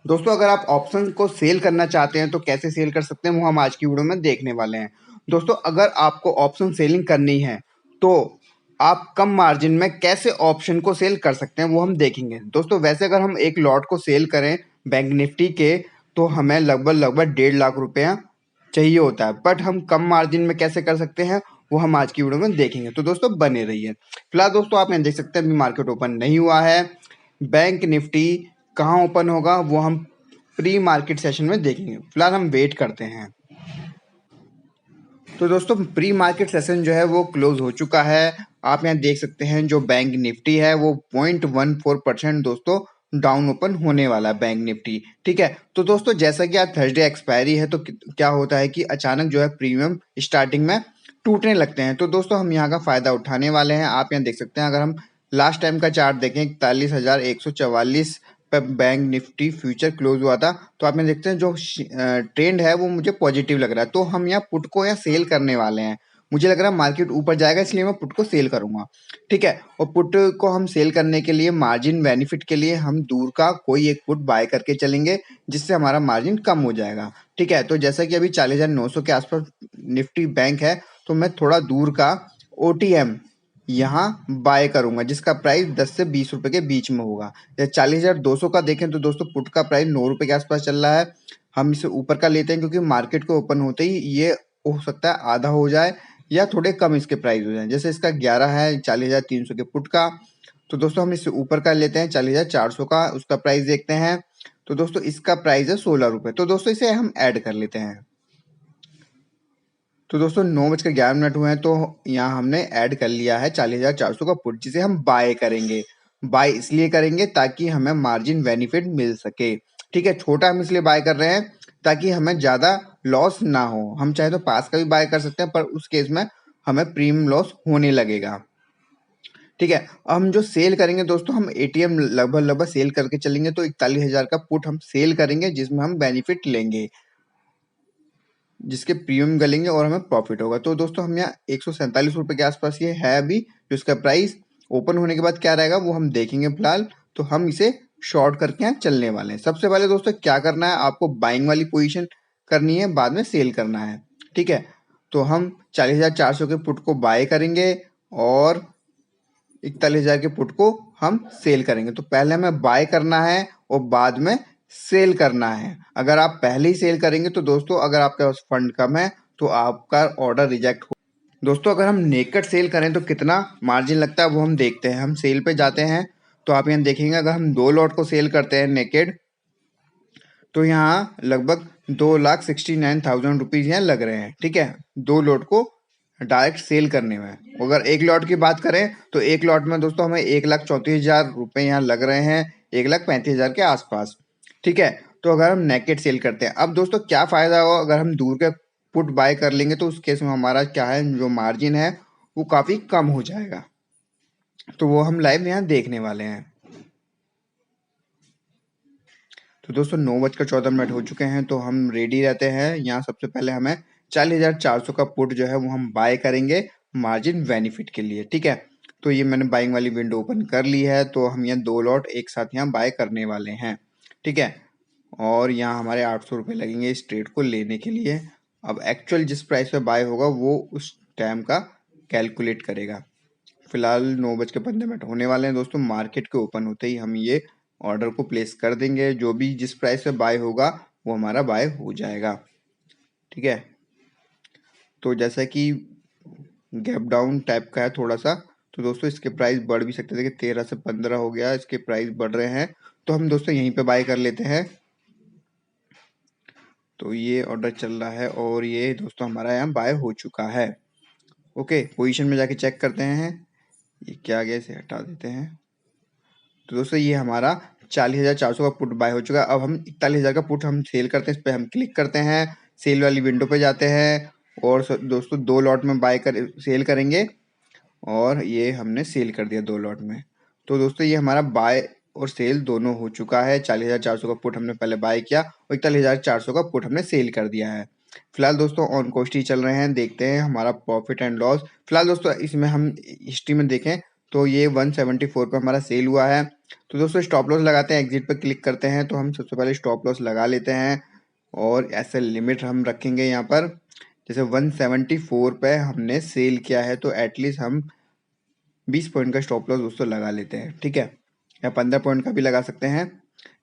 दोस्तों अगर आप ऑप्शन को सेल करना चाहते हैं तो कैसे सेल कर सकते हैं वो हम आज की वीडियो में देखने वाले हैं। दोस्तों अगर आपको ऑप्शन सेलिंग करनी है तो आप कम मार्जिन में कैसे ऑप्शन को सेल कर सकते हैं वो हम देखेंगे। दोस्तों वैसे अगर हम एक लॉट को सेल करें बैंक निफ्टी के तो हमें लगभग 1.5 लाख रुपया चाहिए होता है, बट हम कम मार्जिन में कैसे कर सकते हैं वो हम आज की वीडियो में देखेंगे। तो दोस्तों बने रहिए। फिलहाल दोस्तों आप यहाँ देख सकते हैं अभी मार्केट ओपन नहीं हुआ है। बैंक निफ्टी कहाँ ओपन होगा वो हम प्री मार्केट सेशन में देखेंगे। फिलहाल हम वेट करते हैं। तो दोस्तों प्री मार्केट सेशन जो है वो क्लोज हो चुका है। आप यहाँ देख सकते हैं जो बैंक निफ्टी है वो 0.14% दोस्तों डाउन ओपन होने वाला है बैंक निफ्टी। ठीक है, तो दोस्तों जैसा कि आज थर्सडे एक्सपायरी है तो क्या होता है कि अचानक जो है प्रीमियम स्टार्टिंग में टूटने लगते हैं। तो दोस्तों हम यहाँ का फायदा उठाने वाले हैं। आप यहाँ देख सकते हैं अगर हम लास्ट टाइम का चार्ट देखें 41,144 पे बैंक निफ्टी फ्यूचर क्लोज हुआ था, तो आप यहाँ देखते हैं जो ट्रेंड है वो मुझे पॉजिटिव लग रहा है। तो हम यहाँ पुट को यहाँ सेल करने वाले हैं। मुझे लग रहा है मार्केट ऊपर जाएगा इसलिए मैं पुट को सेल करूंगा। ठीक है, और पुट को हम सेल करने के लिए मार्जिन बेनिफिट के लिए हम दूर का कोई एक पुट बाय करके चलेंगे जिससे हमारा मार्जिन कम हो जाएगा। ठीक है, तो जैसा कि अभी 40,900 के आसपास निफ्टी बैंक है तो मैं थोड़ा दूर का OTM यहाँ बाय करूंगा जिसका प्राइस 10 से 20 रुपए के बीच में होगा। या 40,200 का देखें तो दोस्तों पुट का प्राइस 9 रुपए के आसपास चल रहा है। हम इसे ऊपर का लेते हैं क्योंकि मार्केट को ओपन होते ही ये हो सकता है आधा हो जाए या थोड़े कम इसके प्राइस हो जाए। जैसे इसका 11 है 40,300 के पुट का, तो दोस्तों हम इससे ऊपर का लेते हैं 40,400 का, उसका प्राइस देखते हैं। तो दोस्तों इसका प्राइस है 16 रुपए। तो दोस्तों इसे हम ऐड कर लेते हैं। तो दोस्तों 9:11 हुए हैं तो यहाँ हमने ऐड कर लिया है 40,400 का पुट जिसे हम बाय करेंगे। बाय इसलिए करेंगे ताकि हमें मार्जिन बेनिफिट मिल सके। ठीक है, छोटा हम इसलिए बाय कर रहे हैं ताकि हमें ज्यादा लॉस ना हो। हम चाहे तो पास का भी बाय कर सकते हैं पर उस केस में हमें प्रीमियम लॉस होने लगेगा। ठीक है, हम जो सेल करेंगे दोस्तों हम ATM लगभग सेल करके चलेंगे तो 41,000 का पुट हम सेल करेंगे जिसमें हम बेनिफिट लेंगे, जिसके प्रीमियम गलेंगे और हमें प्रॉफिट होगा। तो दोस्तों हम यहाँ 147 रुपए के आसपास ये है अभी, जो इसका प्राइस ओपन होने के बाद क्या रहेगा वो हम देखेंगे। फिलहाल तो हम इसे शॉर्ट करके यहाँ चलने वाले हैं। सबसे पहले दोस्तों क्या करना है, आपको बाइंग वाली पोजीशन करनी है, बाद में सेल करना है। ठीक है, तो हम 40,400 के पुट को बाय करेंगे और 41,000 के पुट को हम सेल करेंगे। तो पहले हमें बाय करना है और बाद में सेल करना है। अगर आप पहले ही सेल करेंगे तो दोस्तों अगर आपके पास फंड कम है तो आपका ऑर्डर रिजेक्ट हो। दोस्तों अगर हम नेकेड सेल करें तो कितना मार्जिन लगता है वो हम देखते हैं। हम सेल पे जाते हैं तो आप यहाँ देखेंगे अगर हम 2 लॉट को सेल करते हैं नेकेड तो यहाँ लगभग 2,69,000 रुपीज यहाँ लग रहे हैं। ठीक है, 2 लॉट को डायरेक्ट सेल करने में। अगर एक लॉट की बात करें तो एक लॉट में दोस्तों हमें 1,34,000 रुपए यहाँ लग रहे हैं, 1,35,000 के आसपास। ठीक है, तो अगर हम नेकेड सेल करते हैं, अब दोस्तों क्या फायदा होगा अगर हम दूर के पुट बाय कर लेंगे तो उस केस में हमारा क्या है जो मार्जिन है वो काफी कम हो जाएगा। तो वो हम लाइव यहाँ देखने वाले हैं। तो दोस्तों 9:14 हो चुके हैं तो हम रेडी रहते हैं। यहाँ सबसे पहले हमें 40,400 का पुट जो है वो हम बाय करेंगे मार्जिन बेनिफिट के लिए। ठीक है, तो ये मैंने बाइंग वाली विंडो ओपन कर ली है तो हम यहाँ 2 लॉट एक साथ यहाँ बाय करने वाले हैं। ठीक है, और यहाँ हमारे 800 रुपये लगेंगे इस ट्रेड को लेने के लिए। अब एक्चुअल जिस प्राइस पे बाय होगा वो उस टाइम का कैलकुलेट करेगा। फिलहाल 9:15 होने वाले हैं दोस्तों। मार्केट के ओपन होते ही हम ये ऑर्डर को प्लेस कर देंगे। जो भी जिस प्राइस पे बाय होगा वो हमारा बाय हो जाएगा। ठीक है, तो जैसा कि गैप डाउन टाइप का है थोड़ा सा, तो दोस्तों इसके प्राइस बढ़ भी सकते थे कि 13 से 15 हो गया, इसके प्राइस बढ़ रहे हैं तो हम दोस्तों यहीं पे बाय कर लेते हैं। तो ये ऑर्डर चल रहा है और ये दोस्तों हमारा यहाँ बाय हो चुका है। ओके, पोजीशन में जाके चेक करते हैं ये क्या आ गया, इसे हटा देते हैं। तो दोस्तों ये हमारा 40,400 का पुट बाय हो चुका है। अब हम 41,000 का पुट हम सेल करते हैं, इस पर हम क्लिक करते हैं, सेल वाली विंडो पे जाते हैं और दोस्तों 2 लॉट में बाय कर सेल करेंगे और ये हमने सेल कर दिया 2 लॉट में। तो दोस्तों ये हमारा बाय और सेल दोनों हो चुका है। 40,400 का पुट हमने पहले बाय किया और 41,400 का पुट हमने सेल कर दिया है। फिलहाल दोस्तों ऑन कोस्ट ही चल रहे हैं, देखते हैं हमारा प्रॉफिट एंड लॉस। फिलहाल दोस्तों इसमें हम हिस्ट्री में देखें तो ये 174 पे हमारा सेल हुआ है तो दोस्तों स्टॉप लॉस लगाते हैं, एग्जिट पर क्लिक करते हैं। तो हम सबसे पहले स्टॉप लॉस लगा लेते हैं और ऐसे लिमिट हम रखेंगे यहाँ पर, जैसे 174 पे हमने सेल किया है तो एटलीस्ट हम 20 पॉइंट का स्टॉप लॉस दोस्तों लगा लेते हैं, ठीक है। या 15 पॉइंट का भी लगा सकते हैं,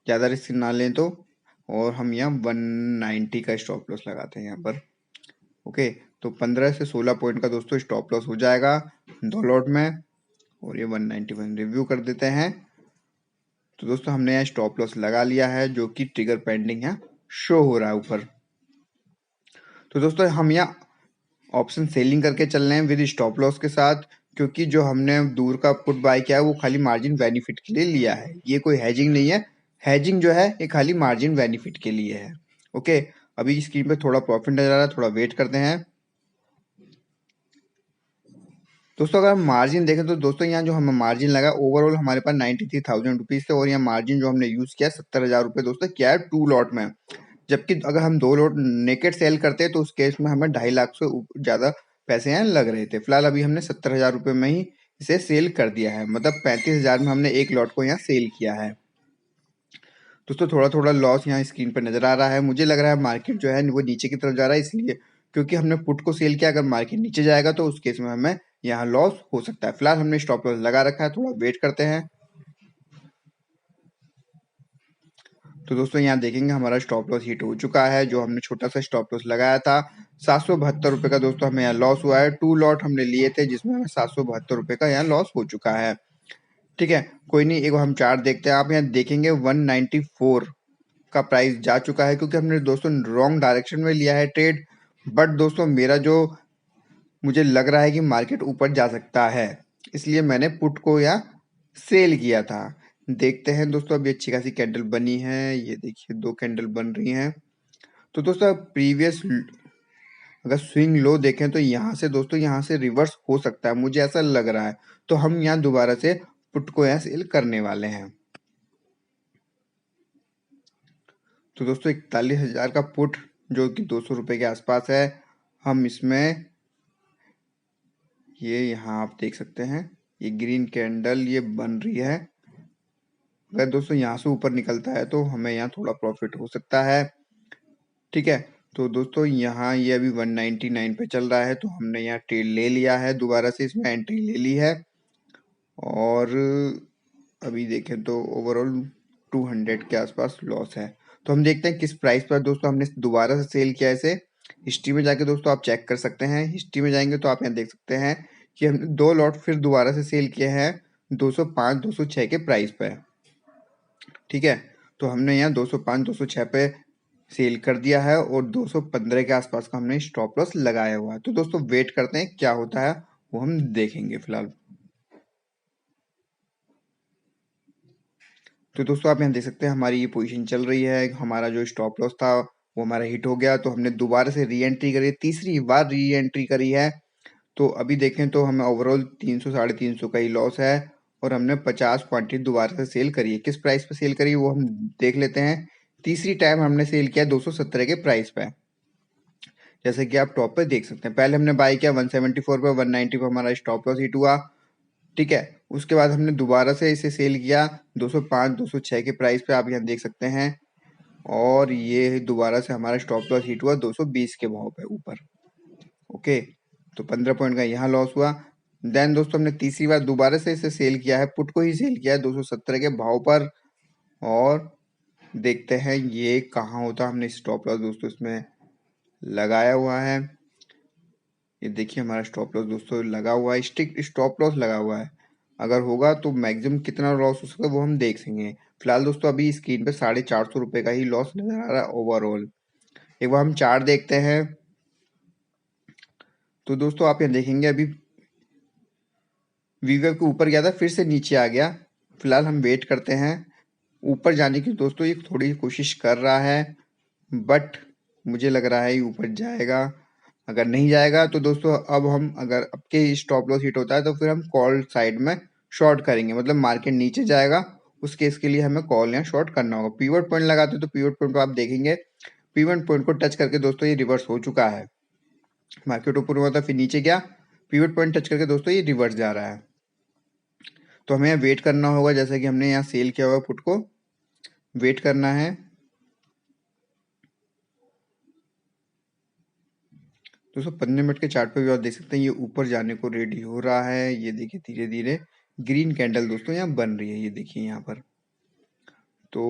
ज़्यादा रिस्क ना लें तो। और हम यहाँ 190 का स्टॉप लॉस लगाते हैं यहाँ पर, ओके। तो 15 से 16 पॉइंट का दोस्तों स्टॉप लॉस हो जाएगा 2 लॉट में। और ये 191 रिव्यू कर देते हैं। तो दोस्तों हमने यहाँ स्टॉप लॉस लगा लिया है, जो कि ट्रिगर पेंडिंग यहाँ शो हो रहा है ऊपर। तो दोस्तों हम यहाँ ऑप्शन सेलिंग करके चल रहे हैं विद स्टॉप लॉस के साथ, क्योंकि जो हमने दूर का पुट बाय किया है वो खाली मार्जिन बेनिफिट के लिए लिया है, ये कोई हेजिंग नहीं है। हेजिंग जो है ये खाली मार्जिन बेनिफिट के लिए है, ओके। अभी स्क्रीन पे थोड़ा प्रॉफिट नजर आ रहा है, थोड़ा वेट करते हैं। दोस्तों अगर हम मार्जिन देखें तो दोस्तों यहाँ जो हमें मार्जिन लगा ओवरऑल हमारे पास 93,000 रुपीज थे, और यहाँ मार्जिन जो हमने यूज किया 70,000 रुपये दोस्तों क्या है 2 लॉट में। जबकि अगर हम 2 लॉट नेकेट सेल करते तो उस केस में हमें 2.5 लाख से ज्यादा पैसे यहाँ लग रहे थे। फिलहाल अभी हमने 70,000 रुपये में ही इसे सेल कर दिया है, मतलब 35,000 में हमने एक लॉट को यहाँ सेल किया है। दोस्तों थोड़ा थोड़ा लॉस यहाँ स्क्रीन पर नजर आ रहा है। मुझे लग रहा है मार्केट जो है वो नीचे की तरफ जा रहा है, इसलिए क्योंकि हमने पुट को सेल किया। अगर मार्केट नीचे जाएगा तो उस केस में हमें यहाँ लॉस हो सकता है। फिलहाल हमने स्टॉप लॉस लगा रखा है, थोड़ा वेट करते हैं। तो दोस्तों यहाँ देखेंगे हमारा स्टॉप लॉस हिट हो चुका है। जो हमने छोटा सा स्टॉप लॉस लगाया था 772 रुपए का दोस्तों हमें यहाँ लॉस हुआ है। 2 लॉट हमने लिए थे जिसमें हमें 772 रुपए का यहाँ लॉस हो चुका है, ठीक है। कोई नहीं, एक हम चार्ट देखते हैं। आप यहाँ देखेंगे 194 का प्राइस जा चुका है, क्योंकि हमने दोस्तों रॉन्ग डायरेक्शन में लिया है ट्रेड। बट दोस्तों मेरा जो मुझे लग रहा है कि मार्केट ऊपर जा सकता है, इसलिए मैंने पुट को यहाँ सेल किया था। देखते हैं दोस्तों, अभी अच्छी खासी कैंडल बनी है, ये देखिए 2 कैंडल बन रही हैं। तो दोस्तों प्रीवियस अगर स्विंग लो देखें तो यहाँ से दोस्तों यहाँ से रिवर्स हो सकता है, मुझे ऐसा लग रहा है। तो हम यहाँ दोबारा से पुट को यहाँ सेल करने वाले हैं। तो दोस्तों 41,000 का पुट जो कि 200 रुपये के आसपास है, हम इसमें ये यहाँ आप देख सकते हैं ये ग्रीन कैंडल ये बन रही है। अगर दोस्तों यहाँ से ऊपर निकलता है तो हमें यहाँ थोड़ा प्रॉफिट हो सकता है, ठीक है। तो दोस्तों यहाँ ये अभी 199 पे चल रहा है, तो हमने यहाँ ट्रेड ले लिया है, दोबारा से इसमें एंट्री ले ली है। और अभी देखें तो ओवरऑल 200 के आसपास लॉस है। तो हम देखते हैं किस प्राइस पर दोस्तों हमने दोबारा से सेल किया है इसे। हिस्ट्री में जाके दोस्तों आप चेक कर सकते हैं। हिस्ट्री में जाएंगे तो आप यहाँ देख सकते हैं कि हमने 2 लॉट फिर दोबारा से सेल किए हैं 205 206 के प्राइस पे, ठीक है। तो हमने यहाँ 205 206 पे सेल कर दिया है और 215 के आसपास का हमने स्टॉप लॉस लगाया हुआ है। तो दोस्तों वेट करते हैं क्या होता है वो हम देखेंगे फिलहाल। तो दोस्तों आप यहाँ देख सकते हैं हमारी ये पोजीशन चल रही है। हमारा जो स्टॉप लॉस था वो हमारा हिट हो गया, तो हमने दोबारा से री एंट्री करी, तीसरी बार री एंट्री करी है। तो अभी देखें तो हमें ओवरऑल 300 350 का ही लॉस है, और हमने 50 क्वांटिटी दोबारा से सेल करी है। किस प्राइस पे सेल करी है वो हम देख लेते हैं। तीसरी टाइम हमने सेल किया 217 के प्राइस पे, जैसे कि आप टॉप पे देख सकते हैं। पहले हमने बाई किया 174 पे, 190 पे हमारा स्टॉप लॉस हिट हुआ, ठीक है। उसके बाद हमने दोबारा से इसे सेल किया 205 206 के प्राइस पे, आप यहाँ देख सकते हैं। और ये दोबारा से हमारा स्टॉप लॉस हिट हुआ 220 के भाव पे ऊपर, ओके। तो 15 पॉइंट का यहाँ लॉस हुआ। देन दोस्तों हमने तीसरी बार दोबारा से इसे सेल किया है, पुट को ही सेल किया है 217 के भाव पर। और देखते हैं ये कहाँ होता है। हमने स्टॉप लॉस दोस्तों इसमें लगाया हुआ है, ये देखिए हमारा स्टॉप लॉस दोस्तों लगा हुआ है, स्ट्रिक्ट स्टॉप लॉस लगा हुआ है। अगर होगा तो मैक्सिमम कितना लॉस हो सकता है वो हम देख सकेंगे। फिलहाल दोस्तों अभी स्क्रीन पे 450 रुपये का ही लॉस नजर आ रहा है ओवरऑल। एक बार हम चार्ट देखते हैं। तो दोस्तों आप यहाँ देखेंगे अभी वीवेव के ऊपर गया था, फिर से नीचे आ गया। फिलहाल हम वेट करते हैं। ऊपर जाने की दोस्तों ये थोड़ी कोशिश कर रहा है, बट मुझे लग रहा है ये ऊपर जाएगा। अगर नहीं जाएगा तो दोस्तों अब हम अगर अब के स्टॉप लॉस हिट होता है तो फिर हम कॉल साइड में शॉर्ट करेंगे, मतलब मार्केट नीचे जाएगा उस केस के लिए हमें कॉल या शॉर्ट करना होगा। पीवट पॉइंट लगाते तो पीवट पॉइंट को आप देखेंगे, पीवट पॉइंट को टच करके दोस्तों ये रिवर्स हो चुका है। मार्केट ऊपर हुआ था फिर नीचे गया, पीवट पॉइंट टच करके दोस्तों ये रिवर्स जा रहा है। तो हमें वेट करना होगा, जैसे कि हमने यहाँ सेल किया हुआ पुट को वेट करना है। दोस्तों 15 मिनट के चार्ट पे भी आप देख सकते हैं ये ऊपर जाने को रेडी हो रहा है। ये देखिए धीरे धीरे ग्रीन कैंडल दोस्तों यहाँ बन रही है, ये देखिए यहाँ पर। तो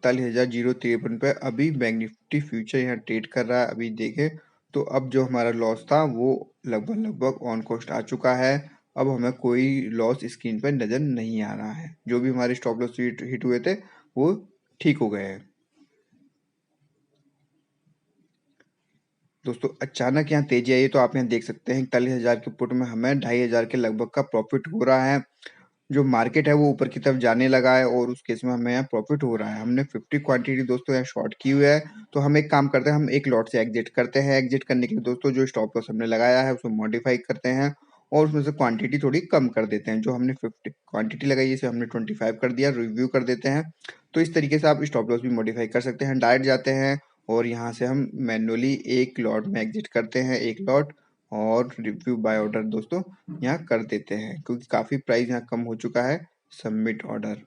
41,053 पे अभी बैंक निफ्टी फ्यूचर यहाँ ट्रेड कर रहा है। अभी देखें तो अब जो हमारा लॉस था वो लगभग ऑन कॉस्ट आ चुका है। अब हमें कोई लॉस स्क्रीन पर नजर नहीं आ रहा है। जो भी हमारे स्टॉप लॉस हिट हुए थे वो ठीक हो गए हैं। दोस्तों अचानक यहाँ तेजी आई, तो आप यहाँ देख सकते हैं 41,000 के पुट में हमें 2,500 के लगभग का प्रॉफिट हो रहा है। जो मार्केट है वो ऊपर की तरफ जाने लगा है और उस केस में हमें यहाँ प्रॉफिट हो रहा है। हमने 50 क्वांटिटी दोस्तों यहाँ शॉर्ट की हुई है। तो हम एक काम करते हैं, हम एक लॉट से एग्जिट करते हैं। एग्जिट करने के लिए दोस्तों जो स्टॉप लॉस हमने लगाया है उसको मॉडिफाई करते हैं और उसमें से क्वांटिटी थोड़ी कम कर देते हैं। जो हमने 50 क्वांटिटी लगाई है इसे हमने 25 कर दिया, रिव्यू कर देते हैं। तो इस तरीके से आप स्टॉप लॉस भी मॉडिफाई कर सकते हैं। डायरेक्ट जाते हैं और यहाँ से हम मैनुअली एक लॉट में एग्जिट करते हैं, एक लॉट, और रिव्यू बाय ऑर्डर दोस्तों यहाँ कर देते हैं क्योंकि काफी प्राइस यहाँ कम हो चुका है। Submit order.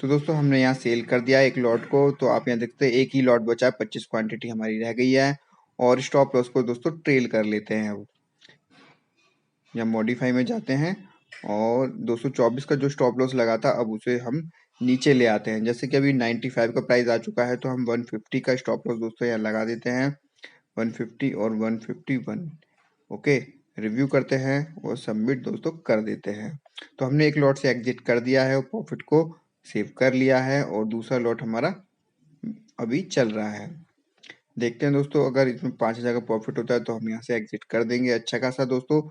तो दोस्तों हमने यहाँ सेल कर दिया एक लॉट को। तो आप यहाँ देखते हैं एक ही लॉट बचा है, 25 क्वांटिटी हमारी रह गई है। और स्टॉप लॉस को दोस्तों ट्रेल कर लेते हैं। अब या मॉडिफाई में जाते हैं और 224 का जो स्टॉप लॉस लगा था अब उसे हम नीचे ले आते हैं। जैसे कि अभी 95 का प्राइस आ चुका है तो हम 150 का स्टॉप लॉस दोस्तों यहाँ लगा देते हैं। 150 और 151। ओके, रिव्यू करते हैं और सबमिट दोस्तों कर देते हैं। तो हमने एक लॉट से एग्जिट कर दिया है और प्रॉफिट को सेव कर लिया है और दूसरा लॉट हमारा अभी चल रहा है। देखते हैं दोस्तों, अगर इसमें 5,000 का प्रॉफिट होता है तो हम यहाँ से एग्जिट कर देंगे अच्छा खासा। दोस्तों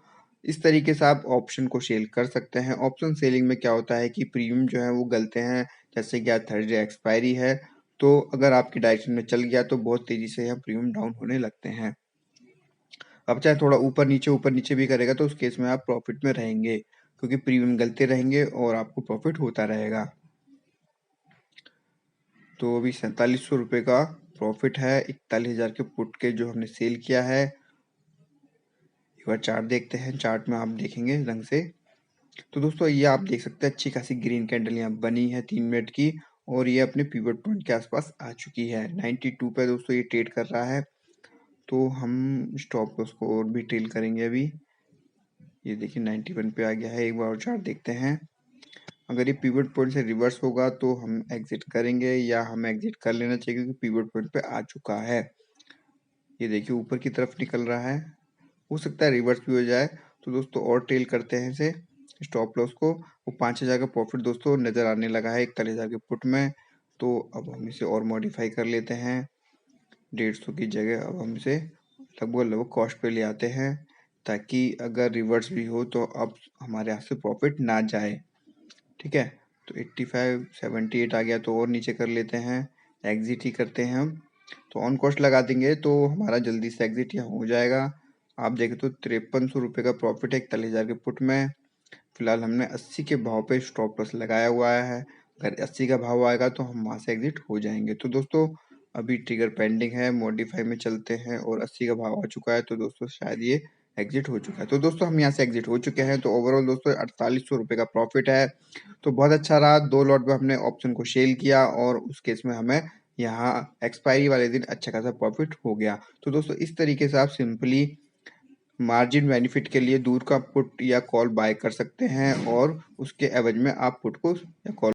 इस तरीके से आप ऑप्शन को सेल कर सकते हैं। ऑप्शन सेलिंग में क्या होता है कि प्रीमियम जो है वो गलते हैं। जैसे कि आज थर्सडे एक्सपायरी है तो अगर आपकी डायरेक्शन में चल गया तो बहुत तेजी से यहाँ प्रीमियम डाउन होने लगते हैं। अब चाहे थोड़ा ऊपर नीचे भी करेगा तो उस केस में आप प्रॉफिट में रहेंगे क्योंकि प्रीमियम गलते रहेंगे और आपको प्रॉफिट होता रहेगा। तो अभी 4700 रुपये का प्रॉफिट है 41,000 के पुट के जो हमने सेल किया है। एक बार चार्ट देखते हैं, चार्ट में आप देखेंगे ढंग से। तो दोस्तों ये आप देख सकते हैं अच्छी खासी ग्रीन कैंडल यहाँ बनी है 3 मिनट की और ये अपने पिवट पॉइंट के आसपास आ चुकी है। 92 पे दोस्तों ये ट्रेड कर रहा है। तो हम स्टॉप लॉस को और भी ट्रेल करेंगे। अभी ये देखिए 91 पे आ गया है। एक बार और चार्ट देखते हैं। अगर ये पिवट पॉइंट से रिवर्स होगा तो हम एग्जिट करेंगे या हमें एग्जिट कर लेना चाहिए क्योंकि पिवट पॉइंट पे आ चुका है। ये देखिए ऊपर की तरफ निकल रहा है, हो सकता है रिवर्स भी हो जाए। तो दोस्तों और ट्रेल करते हैं इसे स्टॉप लॉस को। वो 5,000 का प्रॉफिट दोस्तों नजर आने लगा है 41,000 के पुट में। तो अब हम इसे और मॉडिफाई कर लेते हैं। 150 की जगह अब हम इसे लगभग कॉस्ट पे ले आते हैं ताकि अगर रिवर्स भी हो तो अब हमारे हाथ से प्रॉफिट ना जाए। ठीक है, तो 85 78 आ गया तो और नीचे कर लेते हैं, एग्जिट ही करते हैं हम। तो ऑन कॉस्ट लगा देंगे तो हमारा जल्दी से एग्जिट यहाँ हो जाएगा। आप देखें तो 5300 रुपये का प्रॉफिट है 41,000 के पुट में। फिलहाल हमने 80 के भाव पे स्टॉप लॉस लगाया हुआ है। अगर 80 का भाव आएगा तो हम वहां से एग्जिट हो जाएंगे। तो दोस्तों अभी ट्रिगर पेंडिंग है, मॉडिफाई में चलते हैं और 80 का भाव आ चुका है तो दोस्तों शायद ये एग्जिट हो चुका है। तो दोस्तों हम यहाँ से एग्जिट हो चुके हैं। तो ओवरऑल दोस्तों 4800 रुपये का प्रॉफिट है। तो बहुत अच्छा रहा। 2 लॉट में हमने ऑप्शन को सेल किया और उस केस में हमें यहाँ एक्सपायरी वाले दिन अच्छा खासा प्रॉफिट हो गया। तो दोस्तों इस तरीके से आप सिंपली मार्जिन बेनिफिट के लिए दूर का पुट या कॉल बाय कर सकते हैं और उसके एवज में आप पुट को या कॉल